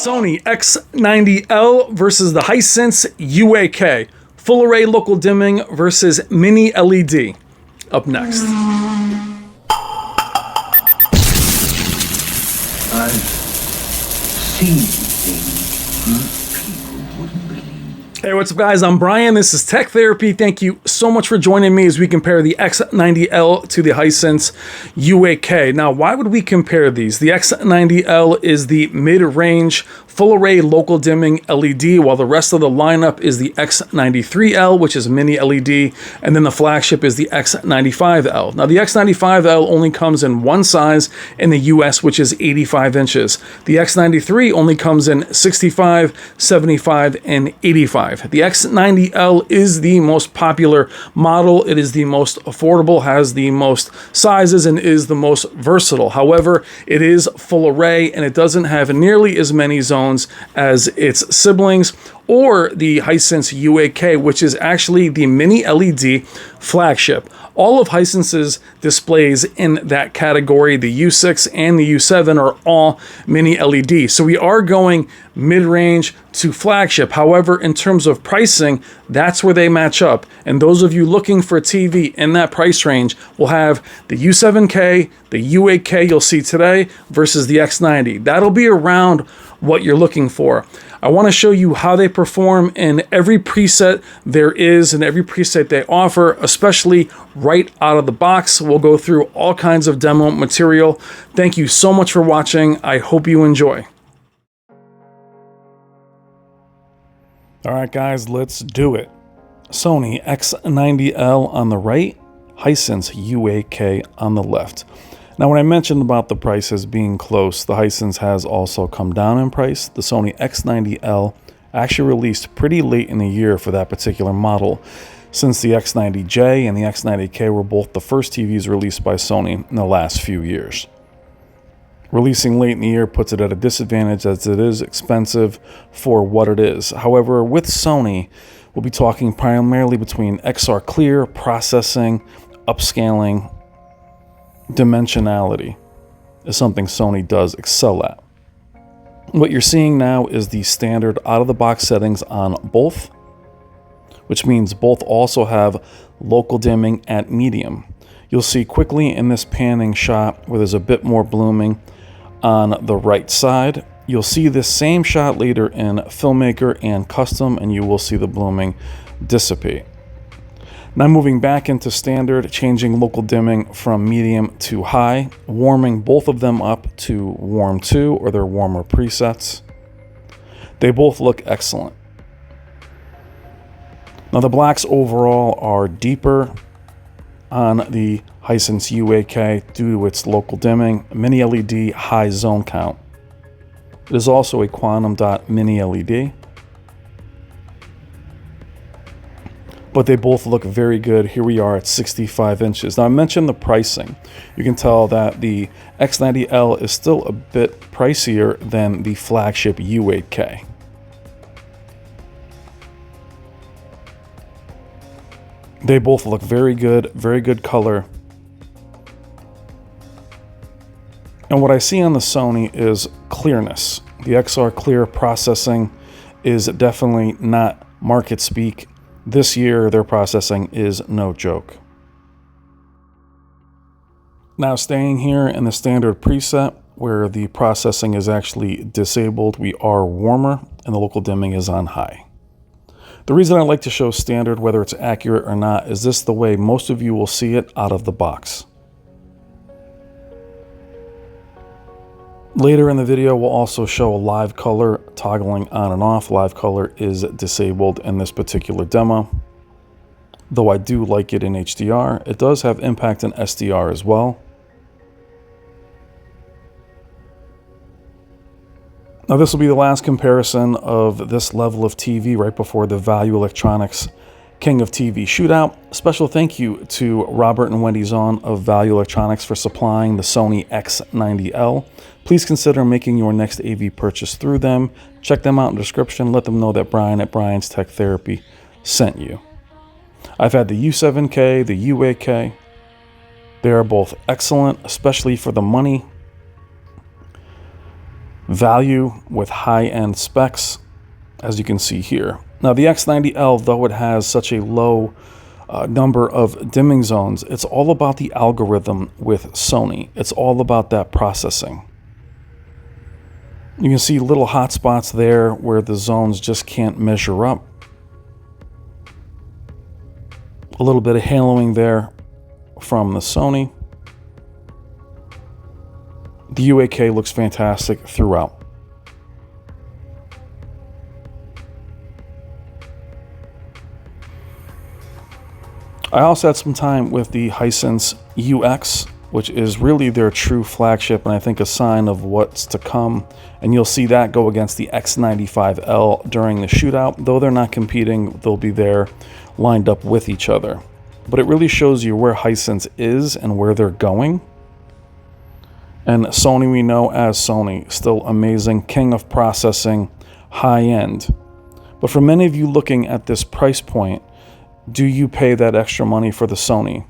Sony X90L versus the Hisense U8K. Full array local dimming versus mini LED. Up next. I've seen things people wouldn't believe. Hey, what's up guys? I'm Brian. This is Tech Therapy. Thank you so much for joining me as we compare the X90L to the Hisense U8K. Now, why would we compare these? The X90L is the mid-range full array local dimming LED, while the rest of the lineup is the X93L, which is mini LED, and then the flagship is the X95L. Now, the X95L only comes in one size in the US, which is 85 inches. The X93 only comes in 65, 75, and 85. The X90L is the most popular model. It is the most affordable, has the most sizes, and is the most versatile. However, it is full array, and it doesn't have nearly as many zones as its siblings, or the Hisense U8K, which is actually the mini LED flagship. All of Hisense's displays in that category, the U6 and the U7, are all mini LED. So we are going mid-range to flagship. However, in terms of pricing, that's where they match up. And those of you looking for a TV in that price range will have the U7K, the U8K you'll see today versus the X90. That'll be around what you're looking for. I want to show you how they perform in every preset there is and every preset they offer, especially right out of the box. We'll go through all kinds of demo material. Thank you so much for watching. I hope you enjoy. All right, guys, let's do it. Sony X90L on the right, Hisense U8K on the left. Now, when I mentioned about the prices being close, the Hisense has also come down in price. The Sony X90L actually released pretty late in the year for that particular model, since the X90J and the X90K were both the first TVs released by Sony in the last few years. Releasing late in the year puts it at a disadvantage, as it is expensive for what it is. However, with Sony, we'll be talking primarily between XR clear, processing, upscaling. Dimensionality is something Sony does excel at. What you're seeing now is the standard out-of-the-box settings on both, which means both also have local dimming at medium. You'll see quickly in this panning shot where there's a bit more blooming on the right side. You'll see this same shot later in Filmmaker and Custom, and you will see the blooming dissipate. Now moving back into standard, changing local dimming from medium to high, warming both of them up to warm 2 or their warmer presets. They both look excellent. Now the blacks overall are deeper on the Hisense U8K due to its local dimming, mini LED high zone count. It is also a quantum dot mini LED. But they both look very good. Here we are at 65 inches. Now I mentioned the pricing. You can tell that the X90L is still a bit pricier than the flagship U8K. They both look very good color. And what I see on the Sony is clearness. The XR clear processing is definitely not market speak. This year, their processing is no joke. Now, staying here in the standard preset, where the processing is actually disabled, we are warmer, and the local dimming is on high. The reason I like to show standard, whether it's accurate or not, is this the way most of you will see it out of the box. Later in the video, we'll also show a live color toggling on and off. Live color is disabled in this particular demo. Though I do like it in HDR, it does have impact in SDR as well. Now this will be the last comparison of this level of TV right before the Value Electronics King of TV Shootout. Special thank you to Robert and Wendy Zahn of Value Electronics for supplying the Sony X90L. Please consider making your next AV purchase through them. Check them out in the description. Let them know that Brian at Brian's Tech Therapy sent you. I've had the U7K, the U8K. They are both excellent, especially for the money. Value with high-end specs, as you can see here. Now the X90L, though it has such a low number of dimming zones, it's all about the algorithm with Sony. It's all about that processing. You can see little hot spots there where the zones just can't measure up. A little bit of haloing there from the Sony. The U8K looks fantastic throughout. I also had some time with the Hisense UX, which is really their true flagship and I think a sign of what's to come. And you'll see that go against the X95L during the shootout. Though they're not competing, they'll be there lined up with each other. But it really shows you where Hisense is and where they're going. And Sony, we know as Sony, still amazing, king of processing, high end. But for many of you looking at this price point, do you pay that extra money for the Sony?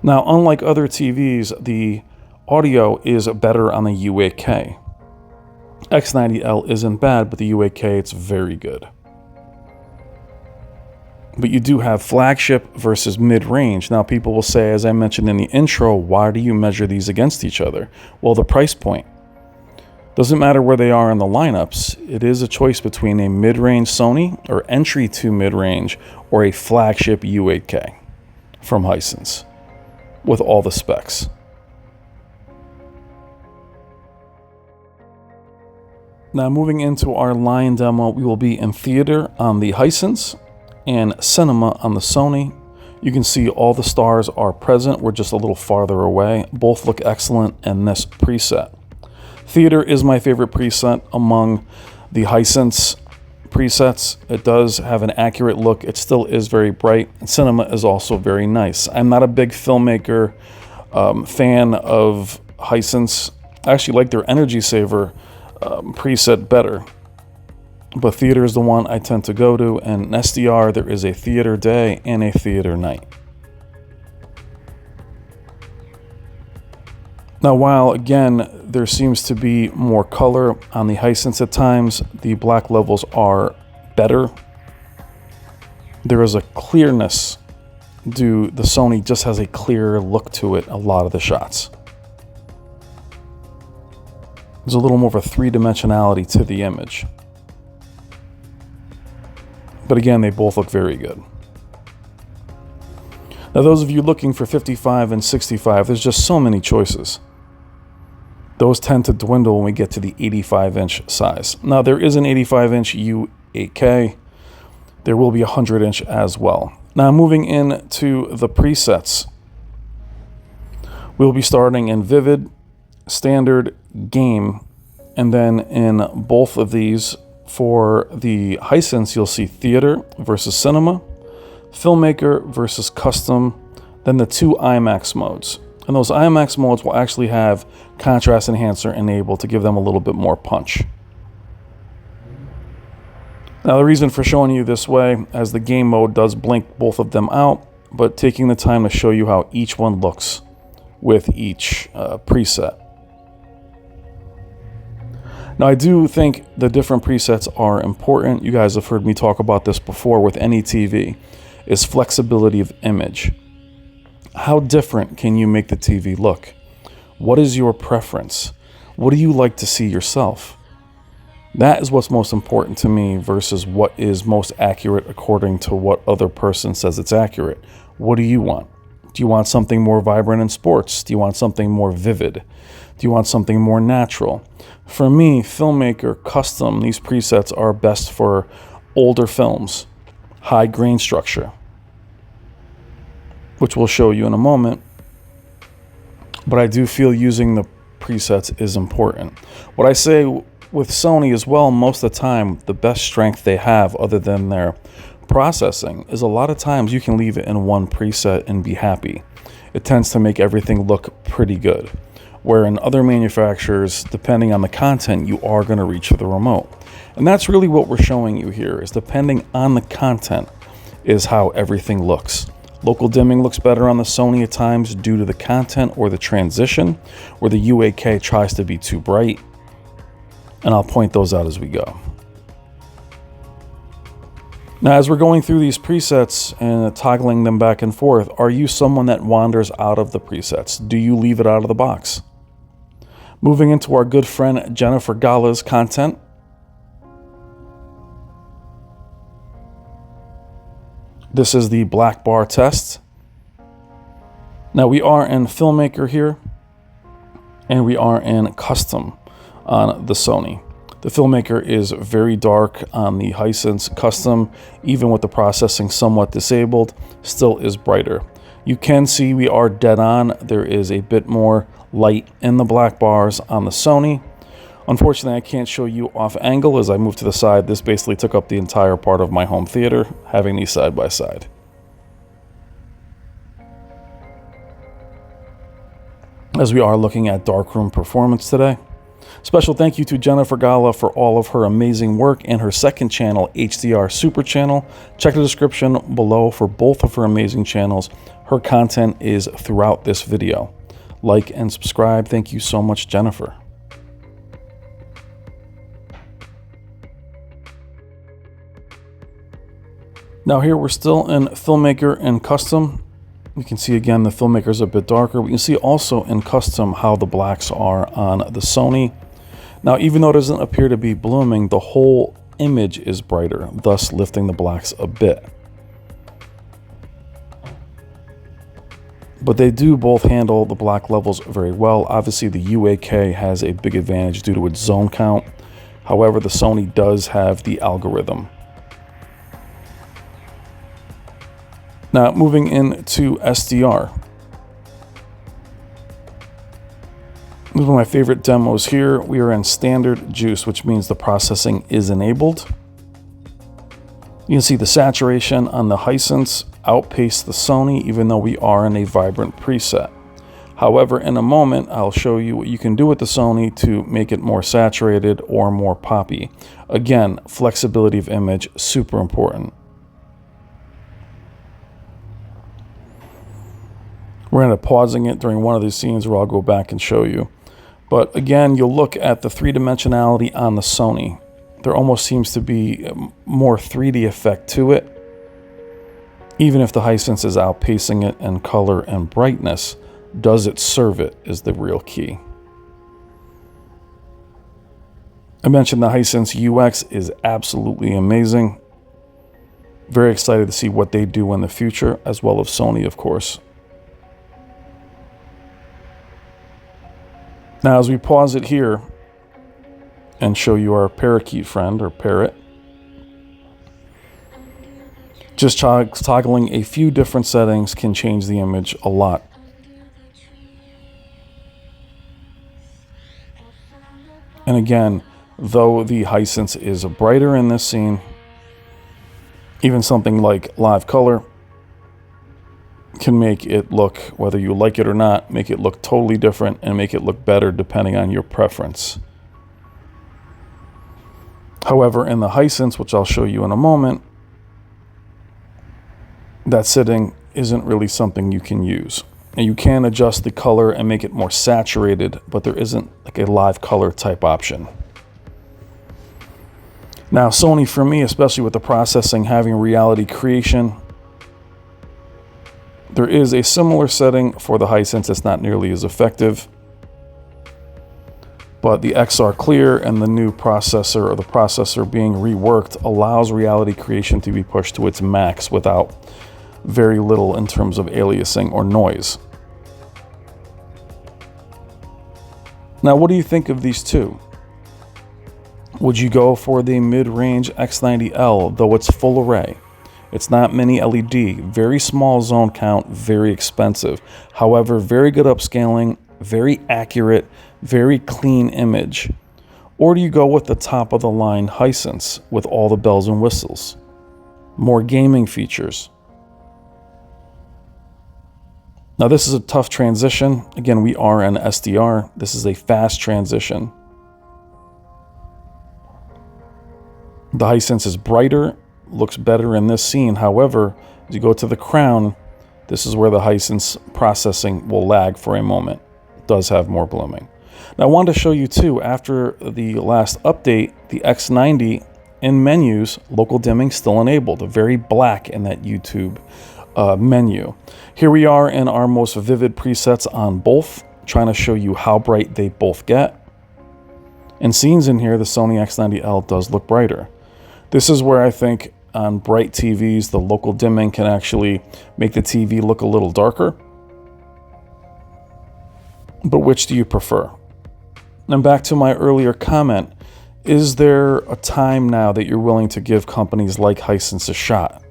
Now, unlike other TVs, the audio is better on the U8K. X90L isn't bad, but the U8K, it's very good. But you do have flagship versus mid-range. Now, people will say, as I mentioned in the intro, why do you measure these against each other? Well, the price point. Doesn't matter where they are in the lineups. It is a choice between a mid-range Sony or entry to mid-range or a flagship U8K from Hisense with all the specs. Now, moving into our line demo, we will be in theater on the Hisense and cinema on the Sony. You can see all the stars are present. We're just a little farther away. Both look excellent in this preset. Theater is my favorite preset among the Hisense presets. It does have an accurate look. It still is very bright. And cinema is also very nice. I'm not a big filmmaker fan of Hisense. I actually like their Energy Saver preset better. But theater is the one I tend to go to, and in SDR there is a theater day and a theater night. Now, while again there seems to be more color on the Hisense at times, the black levels are better. There is a clearness the Sony just has a clearer look to it a lot of the shots. There's a little more of a three-dimensionality to the image. But again, they both look very good. Now, those of you looking for 55 and 65, there's just so many choices. Those tend to dwindle when we get to the 85-inch size. Now, there is an 85-inch U8K. There will be a 100-inch as well. Now, moving into the presets. We'll be starting in Vivid, Standard, Game, and then in both of these, for the Hisense, you'll see Theater versus Cinema, Filmmaker versus Custom, then the two IMAX modes. And those IMAX modes will actually have Contrast Enhancer enabled to give them a little bit more punch. Now, the reason for showing you this way, as the game mode does blink both of them out, but taking the time to show you how each one looks with each preset. Now, I do think the different presets are important. You guys have heard me talk about this before with any TV, is flexibility of image. How different can you make the TV look? What is your preference? What do you like to see yourself? That is what's most important to me versus what is most accurate according to what other person says it's accurate. What do you want? Do you want something more vibrant in sports? Do you want something more vivid? Do you want something more natural? For me, Filmmaker, Custom, these presets are best for older films, high grain structure, which we'll show you in a moment. But I do feel using the presets is important. What I say with Sony as well, most of the time, the best strength they have other than their processing is a lot of times you can leave it in one preset and be happy. It tends to make everything look pretty good. Where in other manufacturers, depending on the content, you are going to reach for the remote. And that's really what we're showing you here, is depending on the content is how everything looks. Local dimming looks better on the Sony at times due to the content or the transition, where the U8K tries to be too bright. and I'll point those out as we go. Now, as we're going through these presets and toggling them back and forth, are you someone that wanders out of the presets? Do you leave it out of the box? Moving into our good friend Jennifer Gala's content. This is the black bar test. Now, we are in Filmmaker here, and we are in Custom on the Sony. The Filmmaker is very dark on the Hisense. Custom, even with the processing somewhat disabled, still is brighter. You can see we are dead on. There is a bit more light in the black bars on the Sony. Unfortunately, I can't show you off angle as I move to the side. This basically took up the entire part of my home theater, having these side by side. As we are looking at darkroom performance today. Special thank you to Jennifer Gala for all of her amazing work and her second channel, HDR Super Channel. Check the description below for both of her amazing channels. Her content is throughout this video. Like and subscribe. Thank you so much, Jennifer. Now here we're still in Filmmaker and Custom. You can see again the Filmmaker is a bit darker. We can see also in Custom how the blacks are on the Sony. Now, even though it doesn't appear to be blooming, the whole image is brighter, thus lifting the blacks a bit. But they do both handle the black levels very well. Obviously, the U8K has a big advantage due to its zone count. However, the Sony does have the algorithm. Now, moving into SDR. One of my favorite demos here. We are in standard juice, which means the processing is enabled. You can see the saturation on the Hisense outpace the Sony, even though we are in a vibrant preset. However, in a moment, I'll show you what you can do with the Sony to make it more saturated or more poppy. Again, flexibility of image, super important. We're going to pausing it during one of these scenes where I'll go back and show you. But again, you'll look at the three-dimensionality on the Sony. There almost seems to be more 3D effect to it. Even if the Hisense is outpacing it in color and brightness, does it serve it is the real key. I mentioned the Hisense UX is absolutely amazing. Very excited to see what they do in the future, as well as Sony, of course. Now, as we pause it here and show you our parakeet friend, or parrot, just toggling a few different settings can change the image a lot. And again, though the Hisense is brighter in this scene, even something like live color can make it look, whether you like it or not, make it look totally different and make it look better depending on your preference. However, in the Hisense, which I'll show you in a moment, that setting isn't really something you can use. And you can adjust the color and make it more saturated, but there isn't like a live color type option. Now, Sony, for me, especially with the processing having reality creation, there is a similar setting for the Hisense. It's not nearly as effective. But the XR Clear and the new processor, or the processor being reworked, allows reality creation to be pushed to its max without very little in terms of aliasing or noise. Now, what do you think of these two? Would you go for the mid-range X90L, though it's full array? It's not mini LED, very small zone count, very expensive. However, very good upscaling, very accurate, very clean image. Or do you go with the top of the line Hisense with all the bells and whistles? More gaming features. Now this is a tough transition. Again, we are an SDR. This is a fast transition. The Hisense is brighter, looks better in this scene. However, as you go to the crown, this is where the Hisense processing will lag for a moment. It does have more blooming. Now I wanted to show you too, after the last update, the X90 in menus, local dimming still enabled, very black in that YouTube menu. Here we are in our most vivid presets on both, trying to show you how bright they both get. In scenes in here, the Sony X90L does look brighter. This is where I think on bright TVs, the local dimming can actually make the TV look a little darker. But which do you prefer? And back to my earlier comment, is there a time now that you're willing to give companies like Hisense a shot?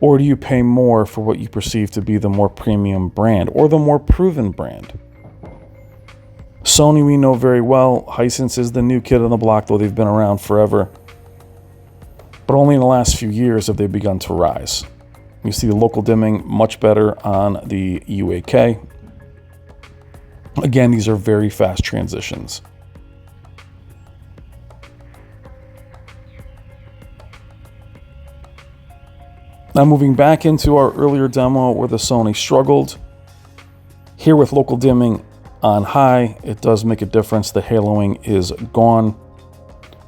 Or do you pay more for what you perceive to be the more premium brand or the more proven brand? Sony we know very well. Hisense is the new kid on the block, though they've been around forever. But only in the last few years have they begun to rise. You see the local dimming much better on the U8K. Again, these are very fast transitions. Now moving back into our earlier demo where the Sony struggled. Here with local dimming on high, it does make a difference. The haloing is gone.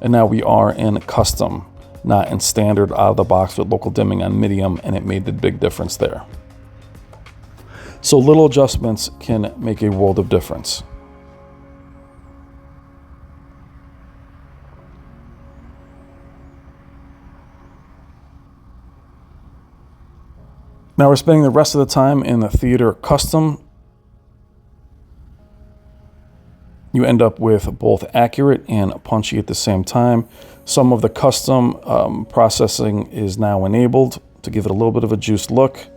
And now we are in custom, not in standard out of the box with local dimming on medium, and it made the big difference there. So little adjustments can make a world of difference. Now we're spending the rest of the time in the theater custom. You end up with both accurate and punchy at the same time. Some of the custom processing is now enabled to give it a little bit of a juiced look.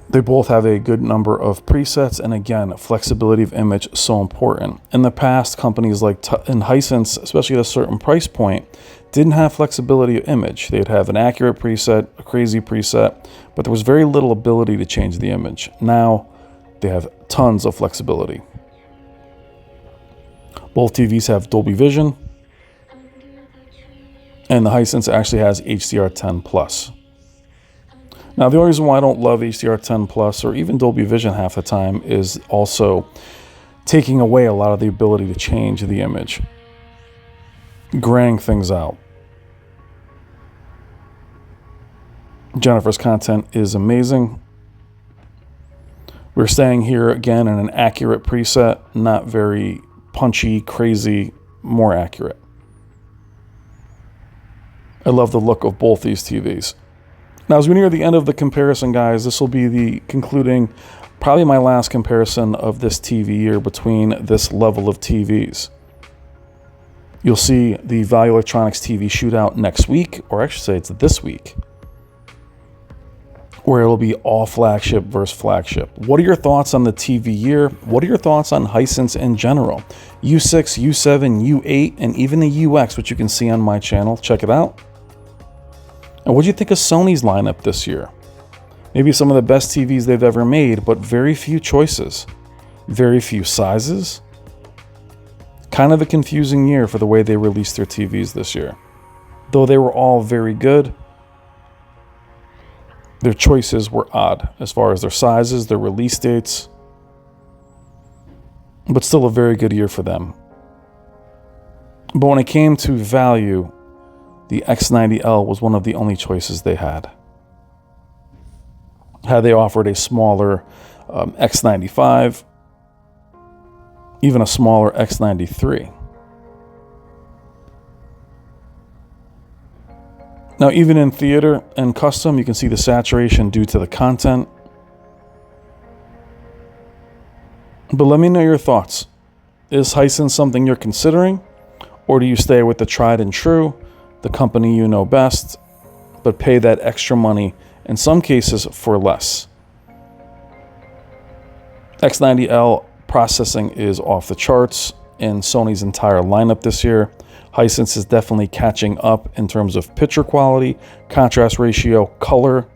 They both have a good number of presets, and again, flexibility of image so important. In the past, companies like Hisense, especially at a certain price point, didn't have flexibility of image. They'd have an accurate preset, a crazy preset, but there was very little ability to change the image. Now, they have tons of flexibility. Both TVs have Dolby Vision, and the Hisense actually has HDR10 Plus. Now, the only reason why I don't love HDR10 Plus or even Dolby Vision half the time is also taking away a lot of the ability to change the image, graying things out. Jennifer's content is amazing. We're staying here again in an accurate preset, not very punchy, crazy, more accurate. I love the look of both these TVs. Now, as we near the end of the comparison, guys, this will be the concluding, probably my last comparison of this TV year between this level of TVs. You'll see the Value Electronics TV Shootout next week, or I should say it's this week, where it'll be all flagship versus flagship. What are your thoughts on the TV year? What are your thoughts on Hisense in general? U6, U7, U8, and even the UX, which you can see on my channel. Check it out. And what do you think of Sony's lineup this year? Maybe some of the best TVs they've ever made, but very few choices, very few sizes. Kind of a confusing year for the way they released their TVs this year. Though they were all very good, their choices were odd as far as their sizes, their release dates, but still a very good year for them. But when it came to value, the X90L was one of the only choices they had. Had they offered a smaller X95, even a smaller X93. Now, even in theater and custom, you can see the saturation due to the content. But let me know your thoughts. Is Hisense something you're considering? Or do you stay with the tried and true, the company you know best, but pay that extra money, in some cases for less? X90L processing is off the charts in Sony's entire lineup this year. Hisense is definitely catching up in terms of picture quality, contrast ratio, color,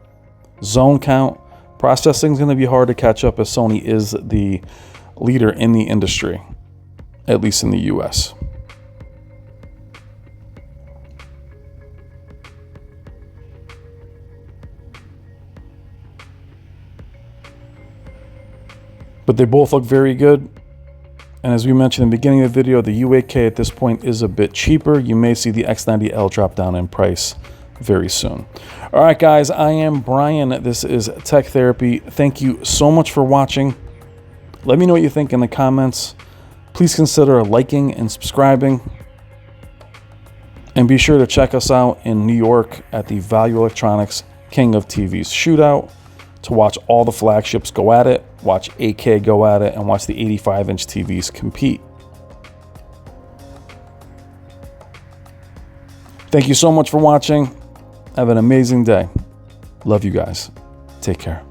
zone count. Processing is going to be hard to catch up as Sony is the leader in the industry, at least in the US. But they both look very good. And as we mentioned in the beginning of the video, the U8K at this point is a bit cheaper. You may see the X90L drop down in price very soon. All right, guys, I am Brian. This is Tech Therapy. Thank you so much for watching. Let me know what you think in the comments. Please consider liking and subscribing. And be sure to check us out in New York at the Value Electronics King of TVs Shootout to watch all the flagships go at it, watch 8K go at it, and watch the 85-inch TVs compete. Thank you so much for watching. Have an amazing day. Love you guys. Take care.